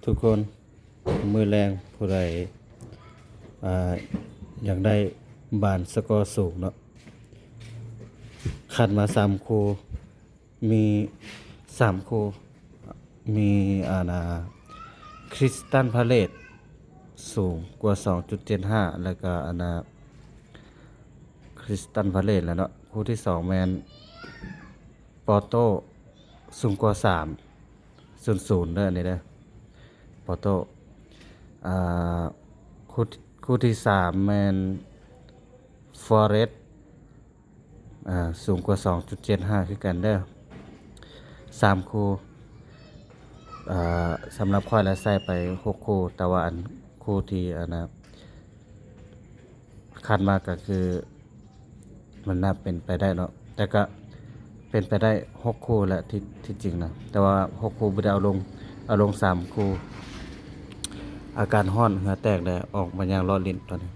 ทุกคนมือแรงผู้ใดอ่าอยากได้บานสกอร์สูงเนาะคัดมา3คู่มี3คู่มีคริสตัลพาเลตสูงกว่า 2.75 แล้วก็คริสตัลพาเลตแล้วเนาะคู่ที่2แมนปอโต้สูงกว่า3.00เด้อนี่เด้อปอโต้อ่าคู่ที่3แมนฟอเรสต์สูงกว่า 2.75 คือกันเด้อ3คู่สำหรับข้อยแล้วใส่ไป6คู่แต่ว่าคู่ที่คาดมาก็คือมันน่าเป็นไปได้เนาะแต่ก็เป็นไปได้6คู่แหละที่จริงนะแต่ว่า6คู่บ่ได้เอาลง3คู่อาการร้อนเหงื่อแตกได้ออกมาอย่างร้อนลิ้นตอนนี้